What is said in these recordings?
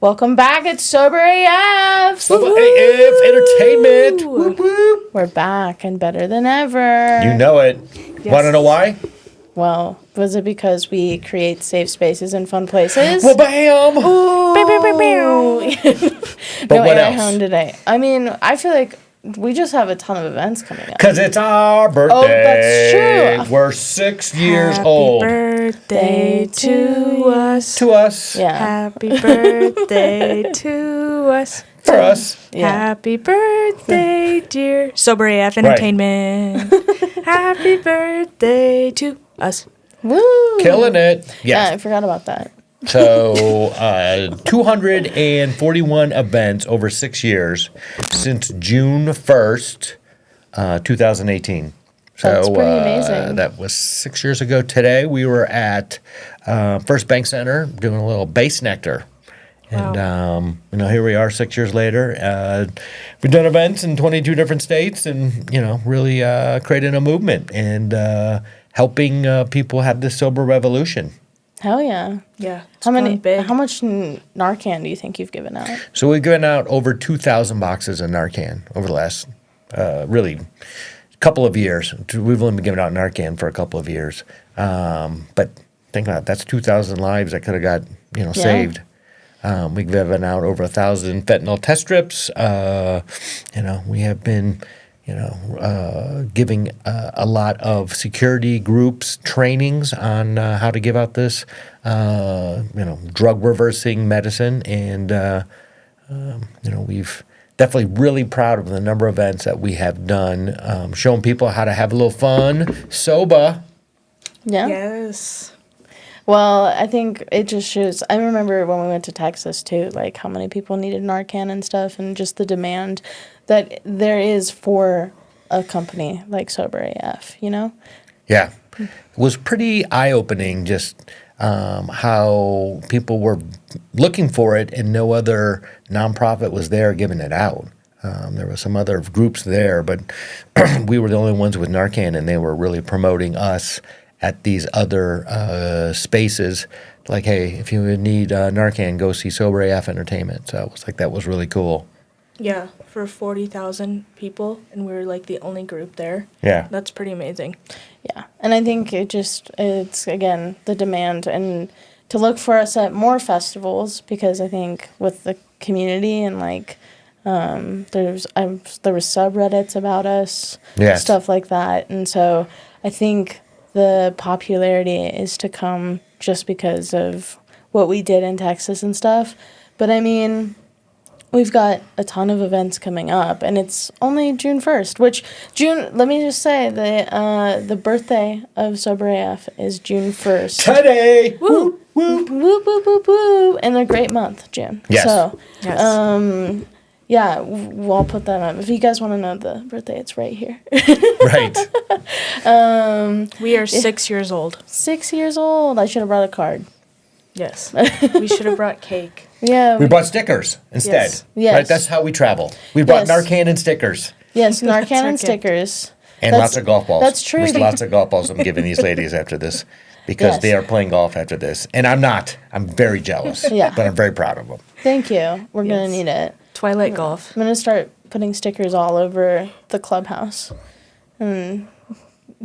Welcome back. It's Sober AF. Sober AF Entertainment. Whoop, whoop. We're back and better than ever. You know it. Yes. Want to know why? Well, was it because we create safe spaces and fun places? Well, bam! Ooh. But no what AI else? Hound today. I mean, I feel like we just have a ton of events coming up. Because it's our birthday. Oh, that's true. We're 6 years old. Happy birthday to us. To us. Yeah. Happy birthday to us. For us. Yeah. Happy birthday, dear Sober AF Entertainment. Happy birthday to us. Woo! Killing it. Yeah, I Yes. forgot about that. So, 241 events over 6 years since June 1st, 2018. That's pretty amazing. That was 6 years ago today. We were at First Bank Center doing a little bass nectar. And, here we are 6 years later. We've done events in 22 different states and, really creating a movement and helping people have this sober revolution. Hell yeah. Yeah. How much Narcan do you think you've given out? So we've given out over 2,000 boxes of Narcan over the last, really, couple of years. We've only been giving out Narcan for a couple of years. But think about it. That's 2,000 lives that could have got, saved. We've given out over 1,000 fentanyl test strips. We have been, giving a lot of security groups trainings on how to give out this, drug reversing medicine. And, we've definitely really proud of the number of events that we have done, showing people how to have a little fun, sober. Yeah. Yes. Well, I think it just shows. I remember when we went to Texas too, like how many people needed Narcan and stuff, and just the demand that there is for a company like Sober AF, Yeah. It was pretty eye-opening just how people were looking for it and no other nonprofit was there giving it out. There were some other groups there, but we were the only ones with Narcan, and they were really promoting us at these other spaces. Like, hey, if you need Narcan, go see Sober AF Entertainment. So it was like, that was really cool. Yeah, for 40,000 people, and we were like the only group there. Yeah. That's pretty amazing. Yeah. And I think it's again, the demand and to look for us at more festivals, because I think with the community and like, there was subreddits about us, Yes. stuff like that. And so I think the popularity is to come just because of what we did in Texas and stuff. But I mean, we've got a ton of events coming up, and it's only June 1st, let me just say, the birthday of Sober AF is June 1st. Today! Woo! Woo, woo, woo, woo, woo. And a great month, June. Yes. So, Yes. yeah, we'll put that up. If you guys want to know the birthday, it's right here. Right. We are 6 years old. 6 years old. I should have brought a card. Yes. We should have brought cake. Yeah. We brought stickers instead. Yes. Yes. Right? That's how we travel. We brought Yes. Narcan and stickers. Yes, Narcan That's and okay. stickers. And That's- lots of golf balls. that's true. There's lots of golf balls I'm giving these ladies after this because Yes. they are playing golf after this. And I'm not. I'm very jealous. Yeah. But I'm very proud of them. Thank you. We're going Yes. to need it. Twilight golf. I'm going to start putting stickers all over the clubhouse and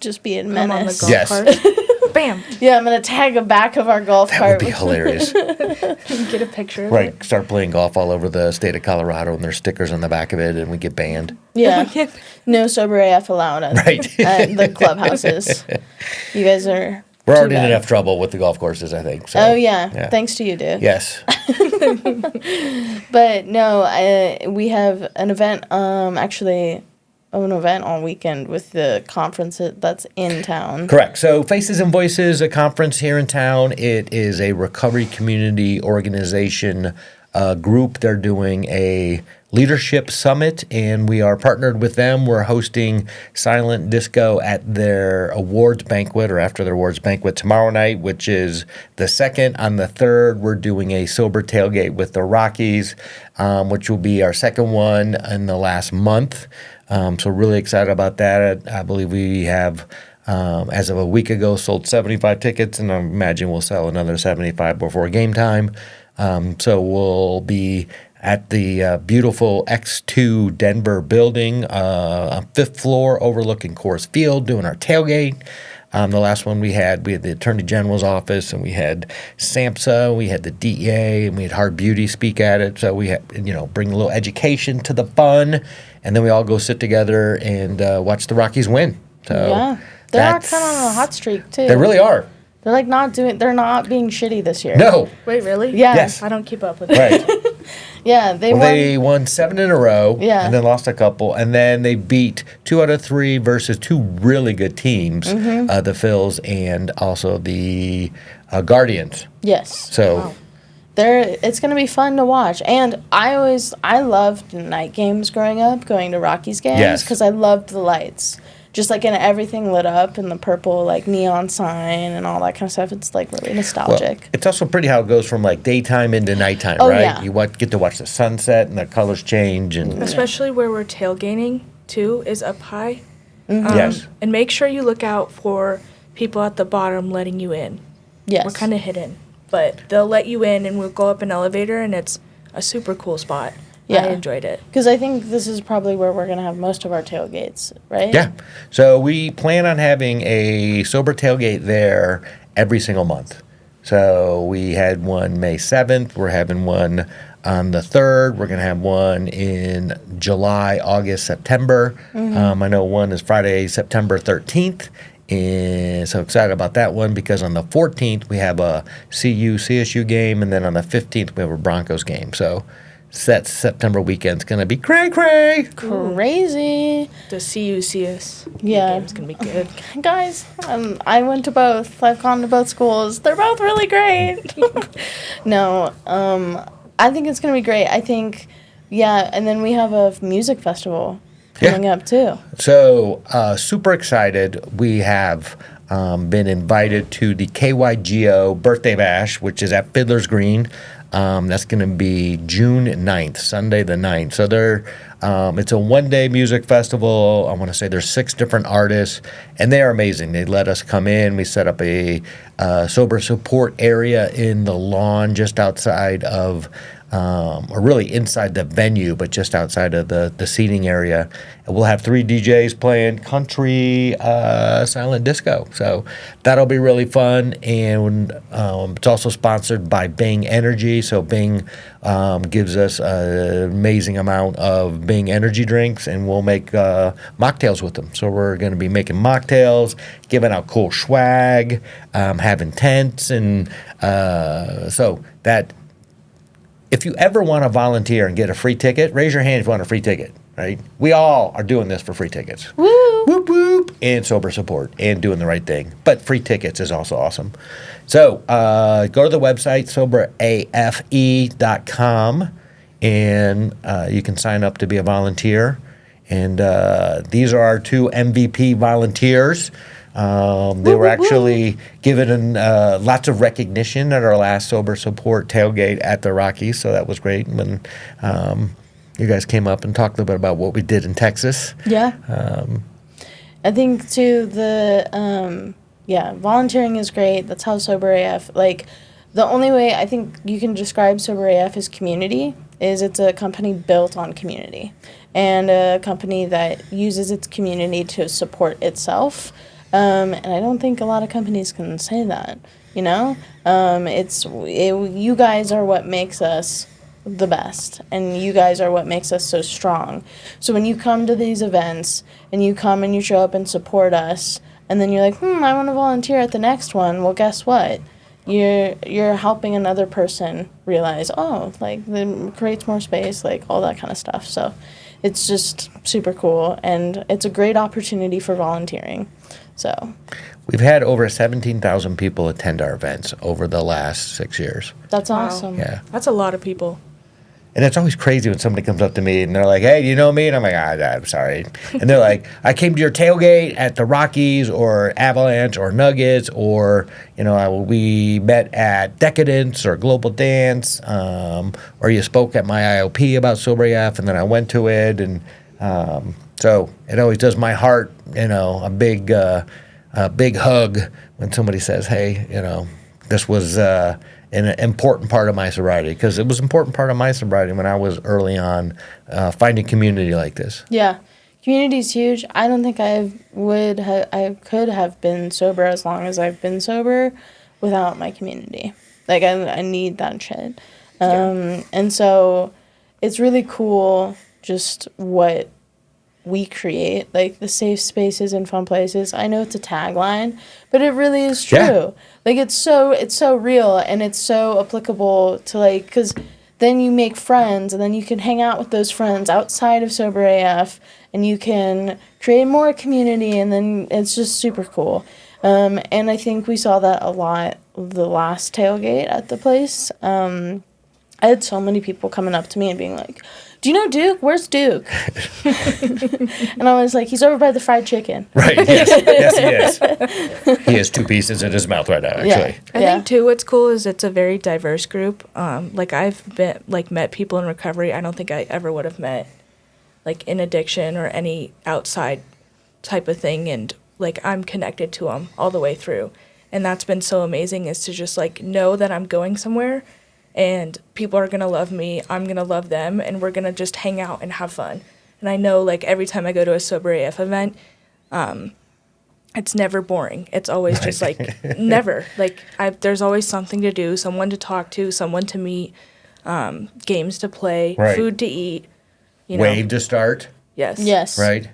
just be a I'm on the menace. golf Yes. cart. Bam. Yeah, I'm going to tag a back of our golf That cart. would be hilarious. Get a picture of Right. it. Start playing golf all over the state of Colorado and there's stickers on the back of it and we get banned. Yeah. Yeah. No Sober AF allowed at, Right. at the clubhouses. You guys are. We're too already in bad. enough trouble with the golf courses, I think. So, Oh, yeah. Thanks to you, dude. Yes. But no, we have an event, actually, an event all weekend with the conference that's in town. Correct. So Faces and Voices, a conference here in town. It is a recovery community organization group. They're doing a leadership summit, and we are partnered with them. We're hosting Silent Disco at their awards banquet, or after their awards banquet tomorrow night, which is the 2nd. On the 3rd, we're doing a sober tailgate with the Rockies, which will be our second one in the last month. So really excited about that. I believe we have As of a week ago, sold 75 tickets, and I imagine we'll sell another 75 before game time. So we'll be at the beautiful X2 Denver building, on 5th floor overlooking Coors Field, doing our tailgate. The last one we had the Attorney General's office, and we had SAMHSA, we had the DEA, and we had Hard Beauty speak at it. So we had, bring a little education to the fun, and then we all go sit together and watch the Rockies win. So Yeah. They're kind of on a hot streak, too. They really are. They're like they're not being shitty this year. No. Wait, really? Yeah. Yes. I don't keep up with it. Right. Yeah, they Well, won. they won 7 in a row, Yeah. and then lost a couple, and then they beat 2 out of 3 versus 2 really good teams, Mm-hmm. the Phils and also the Guardians. Yes. So, Wow. It's going to be fun to watch. And I loved night games growing up, going to Rockies games, Yes. because I loved the lights. Just like in everything lit up and the purple like neon sign and all that kind of stuff. It's like really well, nostalgic. it's also pretty how it goes from like daytime into nighttime, Oh, right? yeah. You get to watch the sunset and the colors change, and Especially where we're tailgating, too, is up high. yes, And make sure you look out for people at the bottom letting you in. Yes. We're kind of hidden, but they'll let you in, and we'll go up an elevator, and it's a super cool spot. Yeah. I enjoyed it. Because I think this is probably where we're going to have most of our tailgates, right? yeah. So we plan on having a sober tailgate there every single month. So we had one May 7th. We're having one on the 3rd. We're going to have one in July, August, September. I know one is Friday, September 13th. And so excited about that one because on the 14th we have a CSU game, and then on the 15th we have a Broncos game. So that September weekend's going to be cray-cray. Crazy. The CUCS Yeah. game's going to be good. Guys, I went to both. I've gone to both schools. They're both really great. No, I think it's going to be great. I think, yeah, and then we have a music festival coming up too. So super excited. We have been invited to the KYGO Birthday Bash, which is at Fiddler's Green. That's going to be June 9th, Sunday the 9th. So it's a one-day music festival. I want to say there's 6 different artists, and they are amazing. They let us come in. We set up a sober support area in the lawn just outside of, or really inside the venue, but just outside of the seating area. And we'll have 3 DJs playing country, silent disco. So that'll be really fun. And it's also sponsored by Bing Energy. So Bing gives us an amazing amount of Bing energy drinks, and we'll make mocktails with them. So we're going to be making mocktails, giving out cool swag, having tents, and so that. If you ever want to volunteer and get a free ticket, raise your hand if you want a free ticket, right? We all are doing this for free tickets. Woo! Whoop, whoop, and sober support and doing the right thing. But free tickets is also awesome. So go to the website, soberafe.com, and you can sign up to be a volunteer. And these are our 2 MVP volunteers. They were actually given lots of recognition at our last Sober Support tailgate at the Rockies, so that was great. When you guys came up and talked a little bit about what we did in Texas. Yeah. I think too volunteering is great. That's how Sober AF, like, the only way I think you can describe Sober AF as community is it's a company built on community, and a company that uses its community to support itself. And I don't think a lot of companies can say that, you know? You guys are what makes us the best, and you guys are what makes us so strong. So when you come to these events, and you come and you show up and support us, and then you're like, I want to volunteer at the next one, well, guess what? You're helping another person realize, it creates more space, like, all that kind of stuff. So it's just super cool, and it's a great opportunity for volunteering. So We've had over 17,000 people attend our events over the last 6 years. that's Wow. awesome. Yeah. That's a lot of people. And it's always crazy when somebody comes up to me and they're like, "Hey, do you know me?" And I'm like, I'm sorry. And they're like, "I came to your tailgate at the Rockies or Avalanche or Nuggets, or, we met at Decadence or Global Dance, or you spoke at my IOP about Sober AF, and then I went to it." And so it always does my heart, a big big hug when somebody says, "Hey, this was an important part of my sobriety," because it was an important part of my sobriety when I was early on finding community like this. Yeah. Community's huge. I don't think I could have been sober as long as I've been sober without my community. Like, I need that shit. And so it's really cool just what we create, like the safe spaces and fun places. I know it's a tagline, but it really is true. Yeah. Like, it's so real, and it's so applicable to, like, because then you make friends, and then you can hang out with those friends outside of Sober AF, and you can create more community, and then it's just super cool. And I think we saw that a lot the last tailgate at the place. I had so many people coming up to me and being like, "Do you know Duke? Where's Duke?" And I was like, "He's over by the fried chicken." Right. Yes. Yes, he is. He has 2 pieces in his mouth right now. Actually. I think too what's cool is it's a very diverse group. Like I've met people in recovery I don't think I ever would have met like in addiction or any outside type of thing, and like I'm connected to them all the way through. And that's been so amazing, is to just like know that I'm going somewhere and people are going to love me, I'm going to love them, and we're going to just hang out and have fun. And I know like every time I go to a Sober AF event, it's never boring. It's always just like never. Like there's always something to do, someone to talk to, someone to meet, games to play, Right. food to eat. You know. Wave to start. Yes. Yes. Right.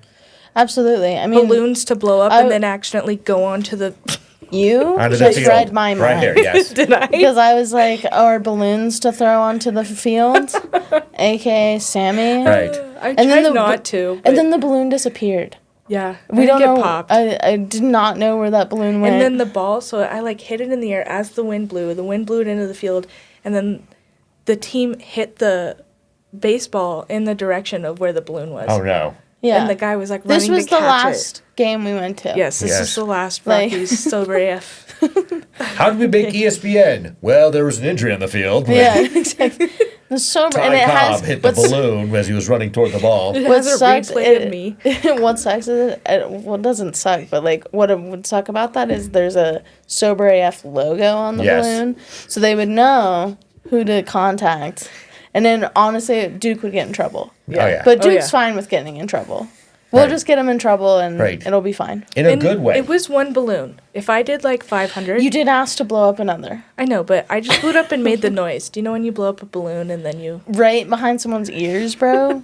Absolutely. I mean, Balloons to blow up and then accidentally go onto the. you Onto the just field. read my mind. Right here. Yes. Did I? Because I was like, "Are balloons to throw onto the field?" AKA Sammy. Right. I tried not to. But And then the balloon disappeared. yeah, We I don't get know. popped. I did not know where that balloon went. And then the ball, so I like hit it in the air as the wind blew. The wind blew it into the field, and then the team hit the baseball in the direction of where the balloon was. Oh no. yeah. And the guy was like running This was to the catch last game we went to. it. Yes, this Yes. is the last Like- Rockies Sober AF. How did we make ESPN? Well, there was an injury on the field. Yeah, exactly. The sober, and Ty it Cobb has hit the balloon as he was running toward the ball. It What has a sucks? replay of me. What sucks is it doesn't suck, but like what it would suck about that is there's a Sober AF logo on the Yes. balloon, so they would know who to contact. And then honestly, Duke would get in trouble. Oh yeah. But Oh, Duke's yeah. fine with getting in trouble. We'll Right. just get him in trouble and Right. it'll be fine. In a And good way. It was one balloon. If I did like 500, You did ask to blow up another. I know, but I just blew it up and made the noise. Do you know when you blow up a balloon and then you? Right behind someone's ears, bro.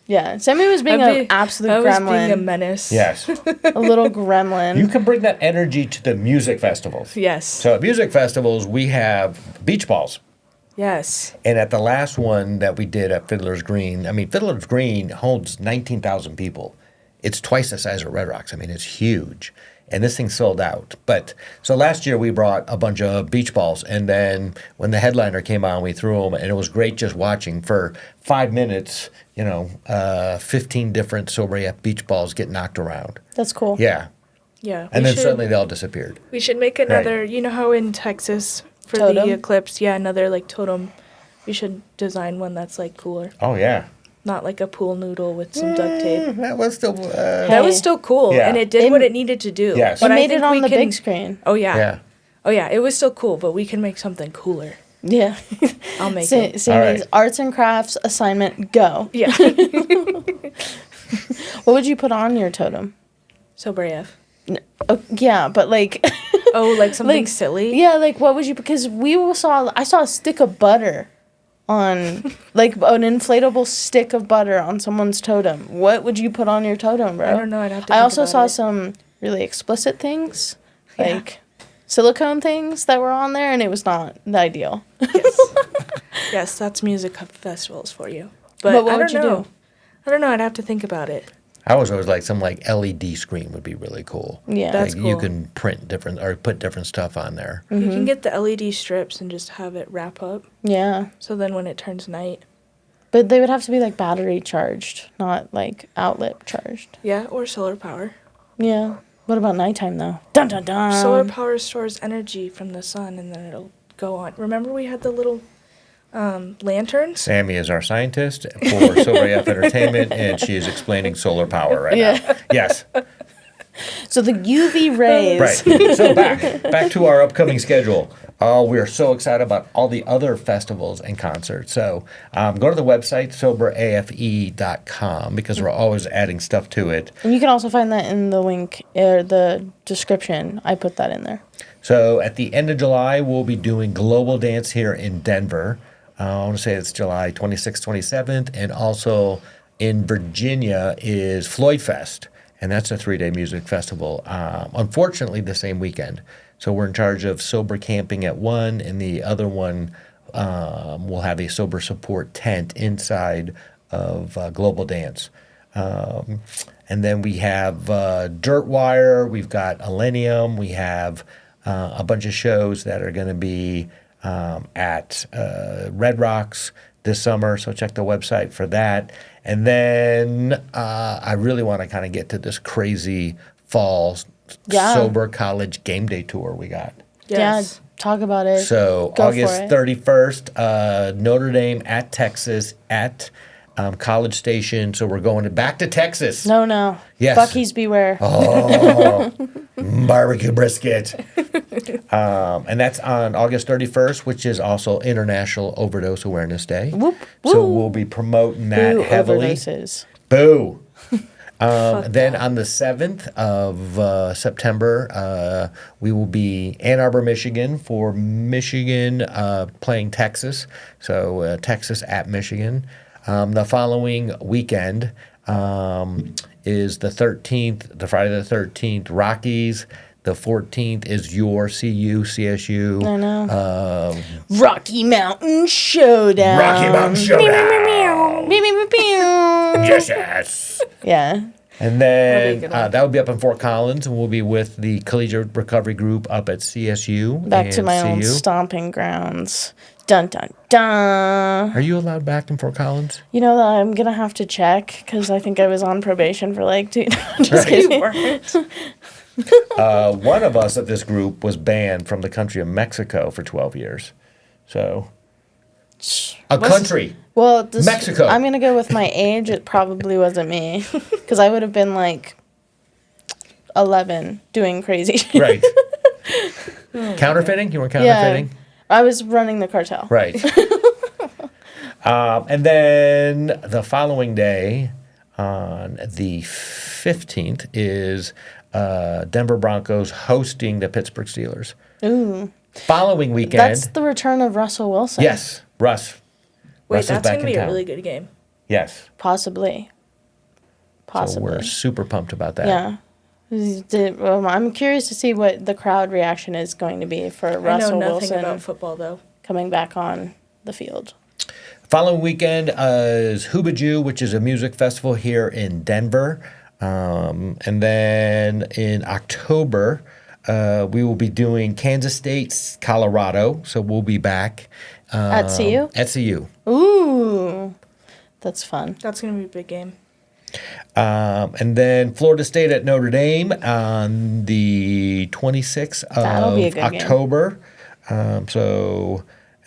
Yeah. Sammy was being an absolute I was gremlin. being a menace. Yes. a little gremlin. You can bring that energy to the music festivals. Yes. So at music festivals, we have beach balls. Yes. And at the last one that we did at Fiddler's Green, I mean, Fiddler's Green holds 19,000 people. It's twice the size of Red Rocks. I mean, it's huge. And this thing sold out. But so last year we brought a bunch of beach balls. And then when the headliner came on, we threw them. And it was great just watching for 5 minutes, 15 different Sober AF beach balls get knocked around. That's cool. Yeah. Yeah. And then suddenly they all disappeared. We should make another. You know how in Texas for Totem? the eclipse, another like totem. We should design one that's like cooler, Oh, yeah. not like a pool noodle with some duct tape. That was still. That was still cool, Yeah. and it did It- what it needed to do. Yes. But It I made think it on we the can- big screen. Oh yeah. Yeah. Oh yeah. It was still cool, but we can make something cooler. Yeah. I'll make it. Sammy's right. arts and crafts assignment, go. Yeah. What would you put on your totem? Sober AF. Oh, yeah, but like, Oh, like something Like, silly. yeah, like what would you? Because I saw a stick of butter on, like an inflatable stick of butter on someone's totem. What would you put on your totem, bro? I don't know. I'd have to. I think also about saw it. some really explicit things, Yeah. like silicone things that were on there, and it was not the ideal. Yes. Yes, that's music festivals for you. But, But what I would don't you know. do? I don't know. I'd have to think about it. I was always like some like LED screen would be really cool. Yeah. That's Like, You cool. can print different or put different stuff on there. You Mm-hmm. can get the LED strips and just have it wrap up. Yeah. So then when it turns night, But they would have to be like battery charged, not like outlet charged. yeah, or solar power. Yeah. What about nighttime though? Dun dun dun. Solar power stores energy from the sun and then it'll go on. Remember we had the little lanterns? Sammy is our scientist for Sober AF Entertainment, and she is explaining solar power right Yeah. now. Yes. So the UV rays. Right. So back to our upcoming schedule. We are so excited about all the other festivals and concerts. So go to the website, soberafe.com, because we're always adding stuff to it. And you can also find that in the link or the description. I put that in there. So at the end of July, we'll be doing Global Dance here in Denver. I want to say it's July 26th, 27th. And also in Virginia is Floyd Fest. And that's a 3-day music festival. Unfortunately, the same weekend. So we're in charge of sober camping at one, and the other one will have a sober support tent inside of Global Dance. And then we have Dirtwire, we've got Millennium, we have a bunch of shows that are going to be at Red Rocks this summer, so check the website for that. And then I really want to kind of get to this crazy fall sober college game day tour we got. Yes. Yeah, talk about it. So Go August for it. 31st, Notre Dame at Texas at College Station. So we're going back to Texas. No. Yes. Buc-ee's beware. Oh, barbecue brisket. And that's on August 31st, which is also International Overdose Awareness Day. Whoop, So woo. we'll be promoting that Boo heavily. overdoses. Boo. Fuck Then that. on the 7th of September, we will be Ann Arbor, Michigan for Michigan playing Texas. So Texas at Michigan. The following weekend is the 13th, the Friday the 13th, Rockies. The 14th is your CSU. I know. Rocky Mountain Showdown. Rocky Mountain Showdown. Meow, meow, meow, meow. Yes. Yeah. And That'll then be a good one. that will be up in Fort Collins, and we'll be with the Collegiate Recovery Group up at CSU. Back to and my old CU. stomping grounds. Dun, dun, dun. Are you allowed back in Fort Collins? You know, I'm going to have to check because I think I was on probation for like 2. Just Right. kidding. One of us at this group was banned from the country of Mexico for 12 years. So, country. Well, Mexico. I'm going to go with my age. It probably wasn't me because I would have been like 11 doing crazy shit. Right. Counterfeiting? You were counterfeiting? I was running the cartel. Right. And then the following day, on the 15th, is Denver Broncos hosting the Pittsburgh Steelers. Ooh. Following weekend, That's the return of Russell Wilson. yes, Russ. Wait, Russ is that's back going to in be a town. really good game. Yes. Possibly. So we're super pumped about that. Yeah. I'm curious to see what the crowd reaction is going to be for I know Russell nothing Wilson about football, though. coming back on the field. Following weekend is Hooba Jew, which is a music festival here in Denver. And then in October, we will be doing Kansas State, Colorado. So we'll be back. At CU? At CU. Ooh. That's fun. That's going to be a big game. And then Florida State at Notre Dame on the 26th That'll be a of good game. October.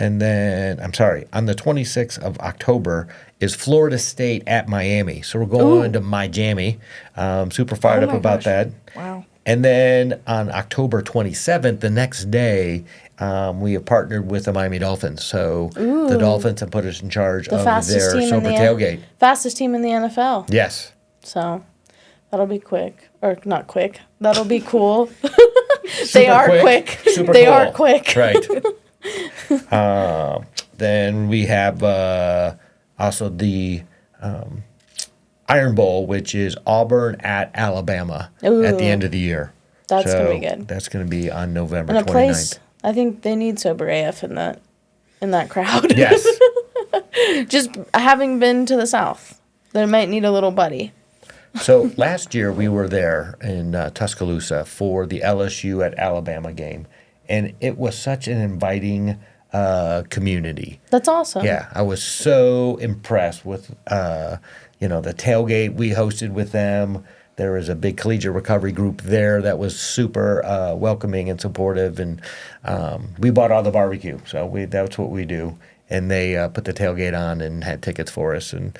And then, I'm sorry, on the 26th of October is Florida State at Miami. So we're going to Miami. Super fired Oh up my about gosh. that. Wow. And then on October 27th, the next day, we have partnered with the Miami Dolphins. So the Dolphins have put us in charge The of fastest their team in sober the tailgate. fastest team in the NFL. Yes. So that'll be quick. Or not quick. That'll be cool. they Super are quick. Super They cool. are quick. Right. Then we have also the Iron Bowl, which is Auburn at Alabama at Ooh. the end of the year. That's gonna be good. That's going to be on November And a 29th. place, I think they need sober AF in that crowd. Yes. Just having been to the South, they might need a little buddy. So last year we were there in Tuscaloosa for the LSU at Alabama game, and it was such an inviting community. That's awesome. Yeah, I was so impressed with the tailgate we hosted with them. There was a big collegiate recovery group there that was super welcoming and supportive, and we bought all the barbecue. So that's what we do. and they put the tailgate on and had tickets for us, and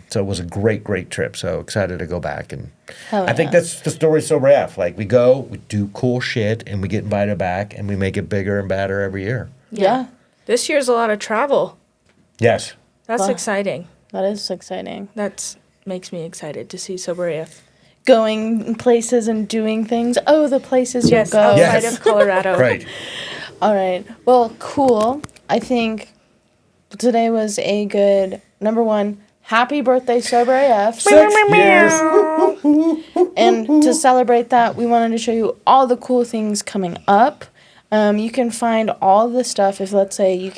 so it was a great trip. So excited to go back, and Hell I think yeah. that's the story. Sober AF, like we go, we do cool shit, and we get invited back, and we make it bigger and badder every year. Yeah, This year's a lot of travel. Yes. That's Wow. exciting. that is exciting. That's makes me excited to see Sober AF. Going places and doing things. Oh, the places Yes, you'll go. outside Yes. of Colorado. Right. All right. Well, cool. I think today was a good number one. Happy birthday, Sober AF. 6 years. And to celebrate that, we wanted to show you all the cool things coming up. You can find all the stuff if, let's say, you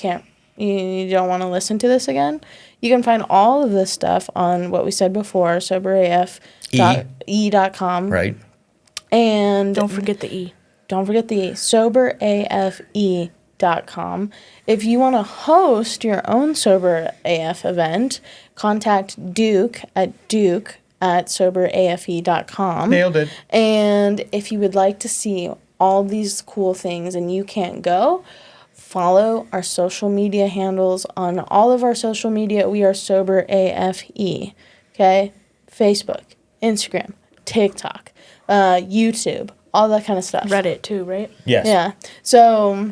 don't want to listen to this again. You can find all of this stuff on what we said before, soberaf.e.com. Right. And Don't forget the E. don't forget the soberafe.com. If you want to host your own Sober AF event, contact Duke at soberafe.com. Nailed it. And if you would like to see all these cool things and you can't go, follow our social media handles. On all of our social media, we are Sober AFE. Okay? Facebook, Instagram, TikTok, YouTube, all that kind of stuff. Reddit too, right? Yes. Yeah. So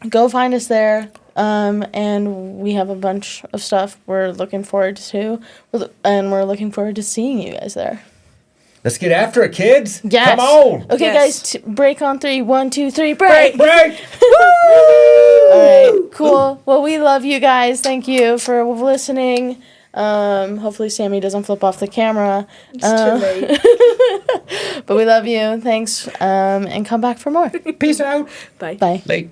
go find us there. And we have a bunch of stuff we're looking forward to. And we're looking forward to seeing you guys there. Let's get after it, kids. Yes. Come on. Okay, Yes. guys, break on 3. 1, 2, 3, break. Break. All right, cool. Well, we love you guys. Thank you for listening. Hopefully Sammy doesn't flip off the camera. It's too late. But we love you. Thanks. And come back for more. Peace out. Bye. Bye. Late.